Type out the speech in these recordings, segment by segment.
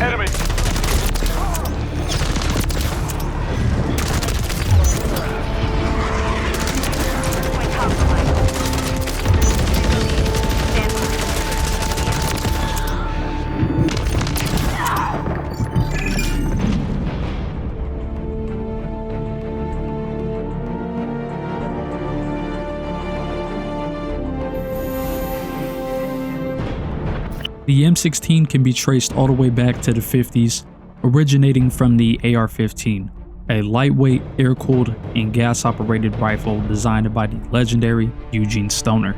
Enemy. The M16 can be traced all the way back to the 50s, originating from the AR-15, a lightweight, air-cooled, and gas-operated rifle designed by the legendary Eugene Stoner.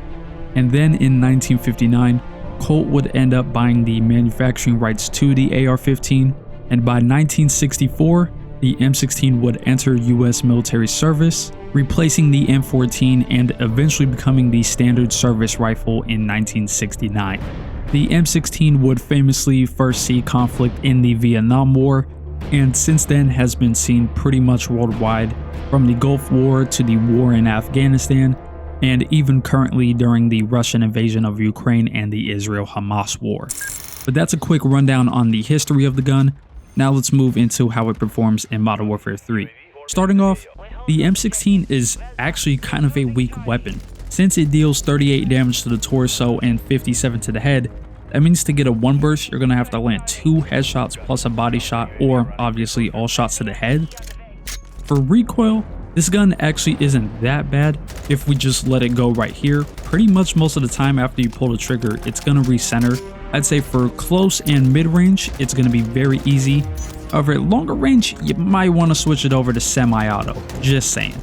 And then in 1959, Colt would end up buying the manufacturing rights to the AR-15, and by 1964, the M16 would enter US military service, replacing the M14 and eventually becoming the standard service rifle in 1969. The M16 would famously first see conflict in the Vietnam War, and since then has been seen pretty much worldwide, from the Gulf War to the war in Afghanistan, and even currently during the Russian invasion of Ukraine and the Israel-Hamas war. But that's a quick rundown on the history of the gun. Now let's move into how it performs in Modern Warfare 3. Starting off, the M16 is actually kind of a weak weapon. Since it deals 38 damage to the torso and 57 to the head, that means to get a one burst, you're going to have to land 2 headshots plus a body shot, or obviously all shots to the head. For recoil, this gun actually isn't that bad. If we just let it go right here, pretty much most of the time after you pull the trigger, it's going to recenter. I'd say for close and mid-range, it's going to be very easy. However, at longer range, you might want to switch it over to semi-auto, just saying.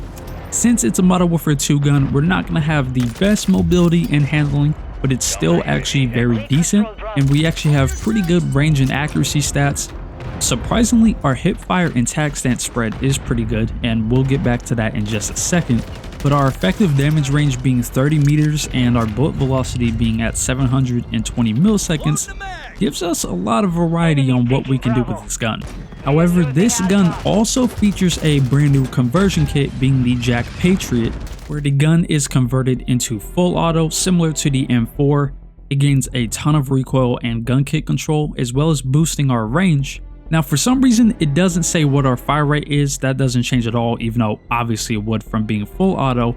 Since it's a Modern Warfare 2 gun, we're not going to have the best mobility and handling, but it's still actually very decent, and we actually have pretty good range and accuracy stats. Surprisingly, our hipfire and tag stance spread is pretty good, and we'll get back to that in just a second, but our effective damage range being 30 meters and our bullet velocity being at 720 milliseconds gives us a lot of variety on what we can do with this gun. However, this gun also features a brand new conversion kit, being the Jack Patriot, where the gun is converted into full auto similar to the M4. It gains a ton of recoil and gun kick control, as well as boosting our range. Now, for some reason, it doesn't say what our fire rate is. That doesn't change at all, even though obviously it would from being full auto.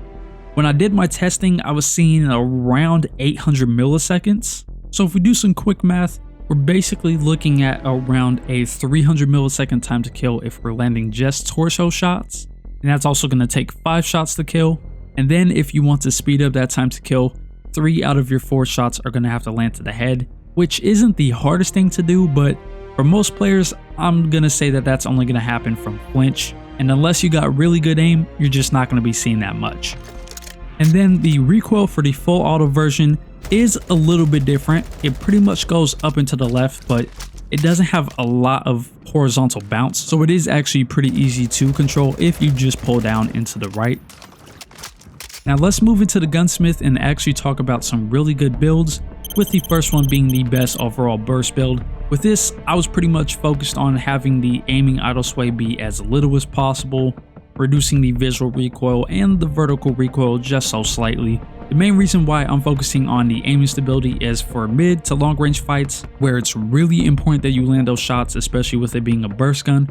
When I did my testing, I was seeing around 800 milliseconds. So if we do some quick math, we're basically looking at around a 300 millisecond time to kill if we're landing just torso shots. And that's also going to take 5 shots to kill. And then if you want to speed up that time to kill, 3 out of your 4 shots are going to have to land to the head, which isn't the hardest thing to do, but for most players, I'm going to say that that's only going to happen from flinch. And unless you got really good aim, you're just not going to be seeing that much. And then the recoil for the full auto version is a little bit different. It pretty much goes up and to the left, but it doesn't have a lot of horizontal bounce, so it is actually pretty easy to control if you just pull down into the right. Now let's move into the gunsmith and actually talk about some really good builds, with the first one being the best overall burst build. With this, I was pretty much focused on having the aiming idle sway be as little as possible, reducing the visual recoil and the vertical recoil just so slightly. The main reason why I'm focusing on the aiming stability is for mid to long range fights, where it's really important that you land those shots, especially with it being a burst gun.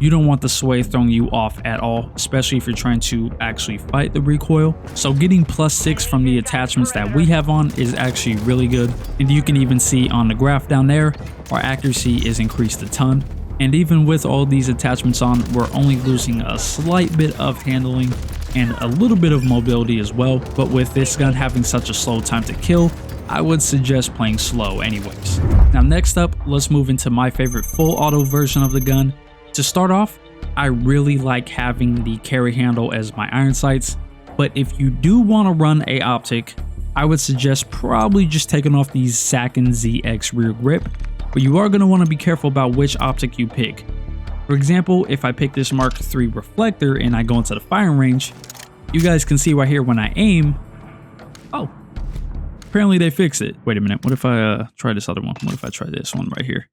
You don't want the sway throwing you off at all, especially if you're trying to actually fight the recoil. So getting +6 from the attachments that we have on is actually really good, and you can even see on the graph down there, our accuracy is increased a ton. And even with all these attachments on, we're only losing a slight bit of handling and a little bit of mobility as well. But with this gun having such a slow time to kill, I would suggest playing slow anyways. Now next up, let's move into my favorite full auto version of the gun. To start off, I really like having the carry handle as my iron sights, but if you do want to run a optic, I would suggest probably just taking off the Sakin ZX rear grip, but you are going to want to be careful about which optic you pick. For example, if I pick this Mark III reflector and I go into the firing range, you guys can see right here when I aim, oh, apparently they fixed it. Wait a minute, what if I try this other one? What if I try this one right here?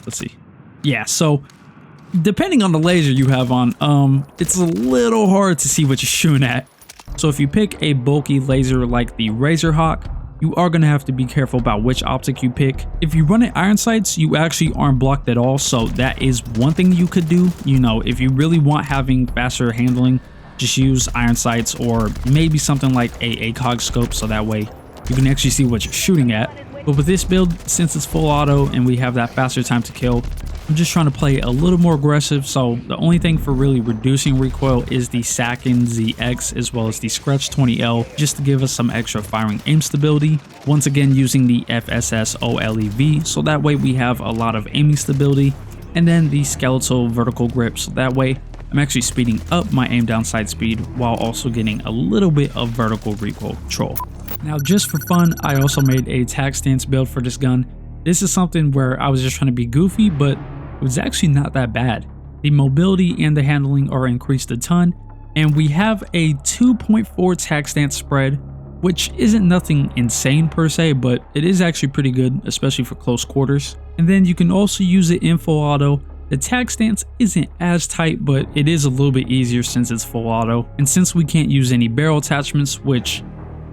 Let's see. Yeah, so depending on the laser you have on, it's a little hard to see what you're shooting at. So if you pick a bulky laser like the Razor Hawk, you are going to have to be careful about which optic you pick. If you run it iron sights, you actually aren't blocked at all, so that is one thing you could do. You know, if you really want having faster handling, just use iron sights or maybe something like a ACOG scope, so that way you can actually see what you're shooting at. But with this build, since it's full auto and we have that faster time to kill, I'm just trying to play a little more aggressive, so the only thing for really reducing recoil is the Sakin ZX as well as the Scratch 20L, just to give us some extra firing aim stability. Once again, using the FSS OLEV, so that way we have a lot of aiming stability, and then the skeletal vertical grip, so that way I'm actually speeding up my aim down sight speed while also getting a little bit of vertical recoil control. Now, just for fun, I also made a tac stance build for this gun. This is something where I was just trying to be goofy, but it was actually not that bad. The mobility and the handling are increased a ton, and we have a 2.4 tac stance spread, which isn't nothing insane per se, but it is actually pretty good, especially for close quarters. And then you can also use it in full auto. The tac stance isn't as tight, but it is a little bit easier since it's full auto, and since we can't use any barrel attachments, which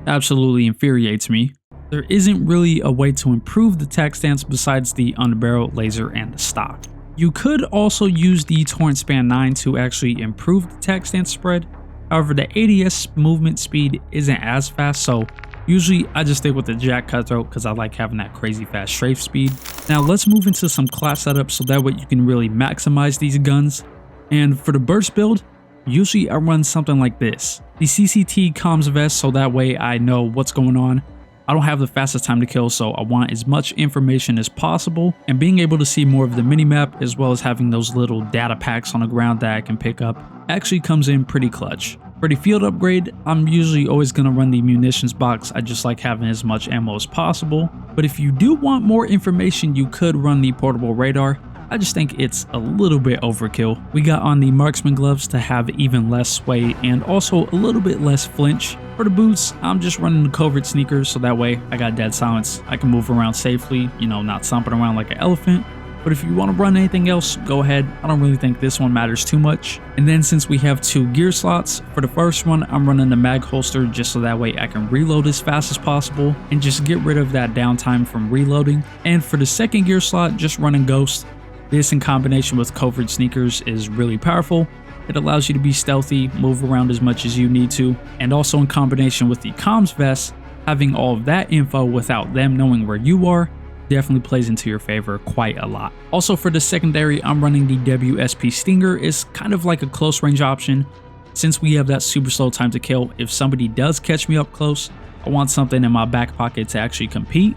absolutely infuriates me, there isn't really a way to improve the tac stance besides the underbarrel, laser, and the stock. You could also use the Torrent Span 9 to actually improve the tac stance spread. However, the ADS movement speed isn't as fast, so usually I just stick with the Jack Cutthroat because I like having that crazy fast strafe speed. Now let's move into some class setups so that way you can really maximize these guns. And for the burst build, usually I run something like this. The CCT comms vest, so that way I know what's going on. I don't have the fastest time to kill, so I want as much information as possible, and being able to see more of the minimap as well as having those little data packs on the ground that I can pick up actually comes in pretty clutch. For the field upgrade, I'm usually always going to run the munitions box. I just like having as much ammo as possible, but if you do want more information, you could run the portable radar. I just think it's a little bit overkill. We got on the marksman gloves to have even less sway and also a little bit less flinch. For the boots, I'm just running the covert sneakers, so that way I got dead silence. I can move around safely, you know, not stomping around like an elephant. But if you want to run anything else, go ahead. I don't really think this one matters too much. And then since we have 2 gear slots, for the first one, I'm running the mag holster just so that way I can reload as fast as possible and just get rid of that downtime from reloading. And for the second gear slot, just running Ghost. This in combination with covert sneakers is really powerful. It allows you to be stealthy, move around as much as you need to, and also in combination with the comms vest, having all of that info without them knowing where you are definitely plays into your favor quite a lot. Also for the secondary, I'm running the WSP Stinger. It's kind of like a close range option. Since we have that super slow time to kill, if somebody does catch me up close, I want something in my back pocket to actually compete.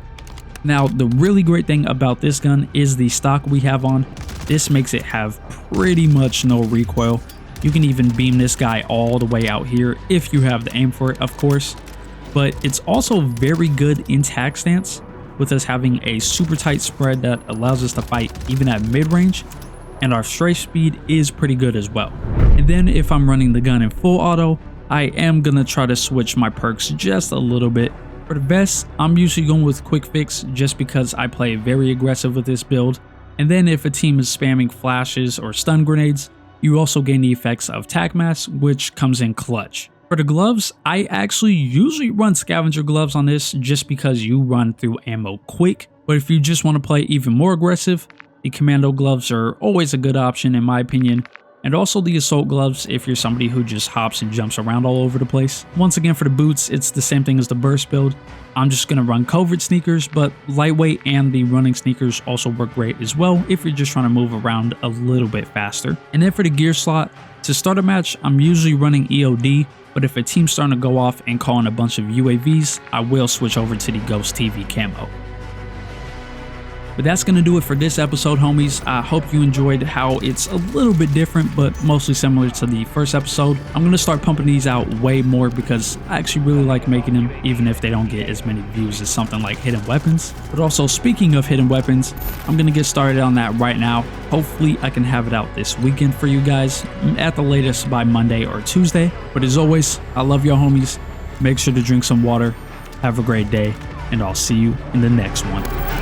Now, the really great thing about this gun is the stock we have on. This makes it have pretty much no recoil. You can even beam this guy all the way out here if you have the aim for it, of course. But it's also very good in tac stance, with us having a super tight spread that allows us to fight even at mid-range, and our strafe speed is pretty good as well. And then if I'm running the gun in full auto, I am gonna try to switch my perks just a little bit. For the vest, I'm usually going with quick fix just because I play very aggressive with this build. And then if a team is spamming flashes or stun grenades, you also gain the effects of tac mask, which comes in clutch. For the gloves, I actually usually run scavenger gloves on this just because you run through ammo quick. But if you just want to play even more aggressive, the commando gloves are always a good option in my opinion. And also the assault gloves if you're somebody who just hops and jumps around all over the place. Once again, for the boots, it's the same thing as the burst build. I'm just going to run covert sneakers, but lightweight and the running sneakers also work great as well if you're just trying to move around a little bit faster. And then for the gear slot, to start a match, I'm usually running EOD, but if a team's starting to go off and call in a bunch of UAVs, I will switch over to the Ghost TV camo. But that's going to do it for this episode, homies. I hope you enjoyed how it's a little bit different, but mostly similar to the first episode. I'm going to start pumping these out way more because I actually really like making them, even if they don't get as many views as something like hidden weapons. But also, speaking of hidden weapons, I'm going to get started on that right now. Hopefully, I can have it out this weekend for you guys, at the latest by Monday or Tuesday. But as always, I love y'all, homies. Make sure to drink some water. Have a great day, and I'll see you in the next one.